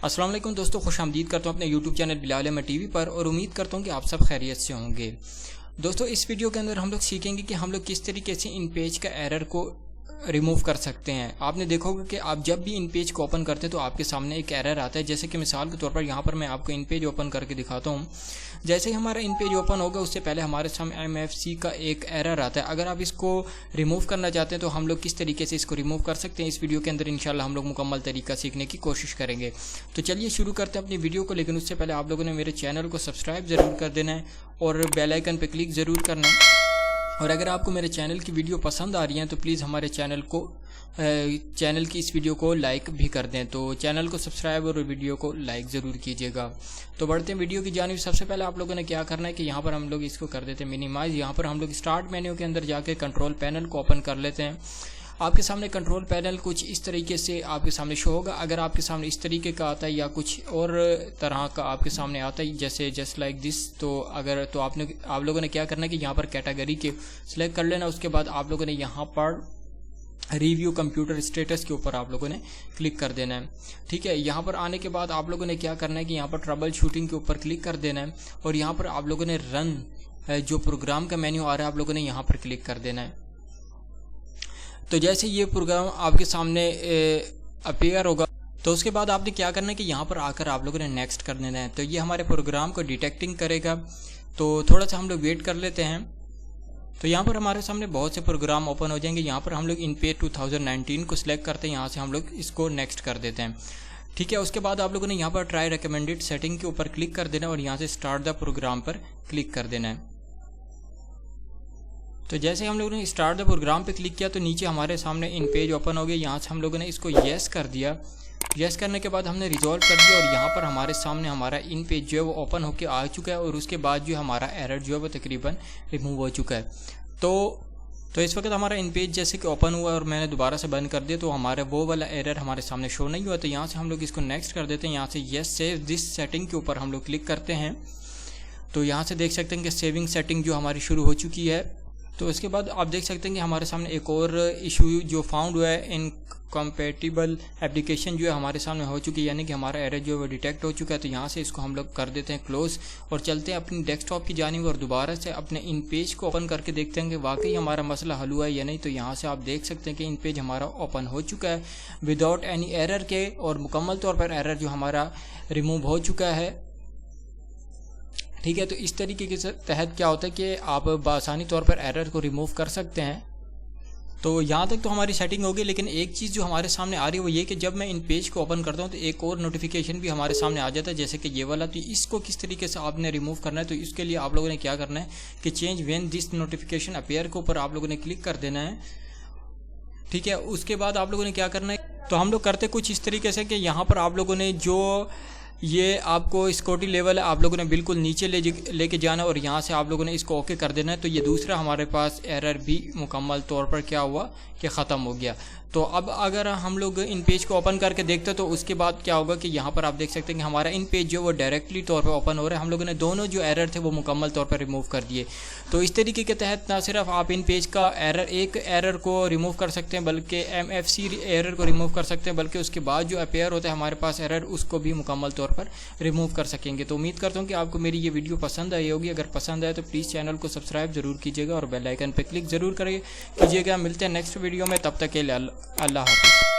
السلام علیکم دوستو، خوش آمدید کرتا ہوں اپنے یوٹیوب چینل بلال احمد ٹی وی پر، اور امید کرتا ہوں کہ آپ سب خیریت سے ہوں گے۔ دوستو اس ویڈیو کے اندر ہم لوگ سیکھیں گے کہ ہم لوگ کس طریقے سے ان پیج کا ایرر کو ریموو کر سکتے ہیں۔ آپ نے دیکھا ہوگا کہ آپ جب بھی ان پیج کو اوپن کرتے ہیں تو آپ کے سامنے ایک ایرر آتا ہے، جیسے کہ مثال کے طور پر یہاں پر میں آپ کو ان پیج اوپن کر کے دکھاتا ہوں۔ جیسے ہی ہمارا ان پیج اوپن ہوگا اس سے پہلے ہمارے سامنے MFC کا ایک ایرر آتا ہے۔ اگر آپ اس کو ریموو کرنا چاہتے ہیں تو ہم لوگ کس طریقے سے اس کو ریموو کر سکتے ہیں، اس ویڈیو کے اندر انشاءاللہ ہم لوگ مکمل طریقہ سیکھنے کی کوشش کریں گے۔ تو چلیے شروع کرتے ہیں اپنی ویڈیو کو، لیکن اس سے پہلے آپ لوگوں نے میرے چینل کو سبسکرائب ضرور کر دینا ہے اور بیل آئیکن پہ کلک ضرور کرنا ہے۔ اور اگر آپ کو میرے چینل کی ویڈیو پسند آ رہی ہیں تو پلیز ہمارے چینل کی اس ویڈیو کو لائک بھی کر دیں۔ تو چینل کو سبسکرائب اور ویڈیو کو لائک ضرور کیجیے گا۔ تو بڑھتے ہیں ویڈیو کی جانب۔ سب سے پہلے آپ لوگوں نے کیا کرنا ہے کہ یہاں پر ہم لوگ اس کو کر دیتے ہیں منیمائز۔ یہاں پر ہم لوگ اسٹارٹ مینیو کے اندر جا کے کنٹرول پینل کو اوپن کر لیتے ہیں۔ آپ کے سامنے کنٹرول پینل کچھ اس طریقے سے آپ کے سامنے شو ہوگا۔ اگر آپ کے سامنے اس طریقے کا آتا ہے یا کچھ اور طرح کا آپ کے سامنے آتا ہے جیسے جسٹ لائک دس، تو آپ لوگوں نے کیا کرنا ہے کہ یہاں پر کیٹیگری کے سلیکٹ کر لینا۔ اس کے بعد آپ لوگوں نے یہاں پر ریویو کمپیوٹر اسٹیٹس کے اوپر آپ لوگوں نے کلک کر دینا ہے، ٹھیک ہے۔ یہاں پر آنے کے بعد آپ لوگوں نے کیا کرنا ہے کہ یہاں پر ٹربل شوٹنگ کے اوپر کلک کر دینا ہے، اور یہاں پر آپ لوگوں نے رن جو پروگرام کا مینیو آ رہا ہے آپ لوگوں نے یہاں پر کلک کر دینا ہے۔ تو جیسے یہ پروگرام آپ کے سامنے اپیئر ہوگا تو اس کے بعد آپ نے کیا کرنا ہے کہ یہاں پر آ کر آپ لوگوں نے نیکسٹ کر دینا ہے۔ تو یہ ہمارے پروگرام کو ڈیٹیکٹنگ کرے گا، تو تھوڑا سا ہم لوگ ویٹ کر لیتے ہیں۔ تو یہاں پر ہمارے سامنے بہت سے پروگرام اوپن ہو جائیں گے۔ یہاں پر ہم لوگ ان پیج 2019 کو سلیکٹ کرتے ہیں، یہاں سے ہم لوگ اس کو نیکسٹ کر دیتے ہیں، ٹھیک ہے۔ اس کے بعد آپ لوگوں نے یہاں پر ٹرائی ریکمینڈیڈ سیٹنگ کے اوپر کلک کر دینا اور یہاں سے اسٹارٹ دا پروگرام پر کلک کر دینا ہے۔ تو جیسے ہم لوگوں نے اسٹارٹ دا پروگرام پہ کلک کیا تو نیچے ہمارے سامنے ان پیج اوپن ہو گیا۔ یہاں سے ہم لوگوں نے اس کو یس کر دیا۔ یس کرنے کے بعد ہم نے ریزالو کر دیا، اور یہاں پر ہمارے سامنے ہمارا ان پیج جو ہے وہ اوپن ہو کے آ چکا ہے، اور اس کے بعد جو ہمارا ایرر جو ہے وہ تقریباً ریموو ہو چکا ہے۔ تو اس وقت ہمارا ان پیج جیسے کہ اوپن ہوا اور میں نے دوبارہ سے بند کر دیا تو ہمارا وہ والا ایرر ہمارے سامنے شو نہیں ہوا۔ تو یہاں سے ہم لوگ اس کو نیکسٹ کر دیتے ہیں۔ یہاں سے یس سیو دس سیٹنگ کے اوپر ہم لوگ کلک کرتے ہیں، تو یہاں سے دیکھ سکتے ہیں کہ سیونگ سیٹنگ جو ہماری شروع ہو چکی ہے۔ تو اس کے بعد آپ دیکھ سکتے ہیں کہ ہمارے سامنے ایک اور ایشو جو فاؤنڈ ہوا ہے، انکمپیٹیبل اپلیکیشن جو ہے ہمارے سامنے ہو چکی ہے، یعنی کہ ہمارا ایرر جو ہے وہ ڈیٹیکٹ ہو چکا ہے۔ تو یہاں سے اس کو ہم لوگ کر دیتے ہیں کلوز، اور چلتے ہیں اپنی ڈیسک ٹاپ کی جانب اور دوبارہ سے اپنے ان پیج کو اوپن کر کے دیکھتے ہیں کہ واقعی ہمارا مسئلہ حل ہوا ہے یا نہیں۔ تو یہاں سے آپ دیکھ سکتے ہیں کہ ان پیج ہمارا اوپن ہو چکا ہے وداؤٹ اینی ایرر کے، اور مکمل طور پر ایرر جو ہمارا ریموو ہو چکا ہے، ٹھیک ہے۔ تو اس طریقے کے تحت کیا ہوتا ہے کہ آپ بآسانی طور پر ایرر کو ریموو کر سکتے ہیں۔ تو یہاں تک تو ہماری سیٹنگ ہوگی، لیکن ایک چیز جو ہمارے سامنے آ رہی ہے وہ یہ کہ جب میں ان پیج کو اوپن کرتا ہوں تو ایک اور نوٹیفیکیشن بھی ہمارے سامنے آ جاتا ہے، جیسے کہ یہ والا۔ تو اس کو کس طریقے سے آپ نے ریموو کرنا ہے، تو اس کے لیے آپ لوگوں نے کیا کرنا ہے کہ change when this notification appear کے اوپر آپ لوگوں نے کلک کر دینا ہے، ٹھیک ہے۔ اس کے بعد آپ لوگوں نے کیا کرنا ہے، تو ہم لوگ کرتے کچھ اس طریقے سے کہ یہاں پر آپ لوگوں نے جو یہ آپ کو سیکورٹی لیول ہے آپ لوگوں نے بالکل نیچے لے کے جانا، اور یہاں سے آپ لوگوں نے اس کو اوکے کر دینا ہے۔ تو یہ دوسرا ہمارے پاس ایرر بھی مکمل طور پر کیا ہوا کہ ختم ہو گیا۔ تو اب اگر ہم لوگ ان پیج کو اوپن کر کے دیکھتے ہیں تو اس کے بعد کیا ہوگا کہ یہاں پر آپ دیکھ سکتے ہیں کہ ہمارا ان پیج جو وہ ڈائریکٹلی طور پر اوپن ہو رہا ہے۔ ہم لوگوں نے دونوں جو ایرر تھے وہ مکمل طور پر ریموو کر دیے۔ تو اس طریقے کے تحت نہ صرف آپ ان پیج کا ایک ایرر کو ریموو کر سکتے ہیں، بلکہ MFC ایرر کو ریموو کر سکتے ہیں، بلکہ اس کے بعد جو اپیئر ہوتا ہے ہمارے پاس ایرر، اس کو بھی مکمل طور پر ریموو کر سکیں گے۔ تو امید کرتا ہوں کہ آپ کو میری یہ ویڈیو پسند آئی ہوگی۔ اگر پسند آئے تو پلیز چینل کو سبسکرائب ضرور کیجیے گا اور بیل آئیکن پہ کلک ضرور کیجیے گا۔ ملتے ہیں نیکسٹ ویڈیو میں، تب تک کے لیے اللہ حافظ۔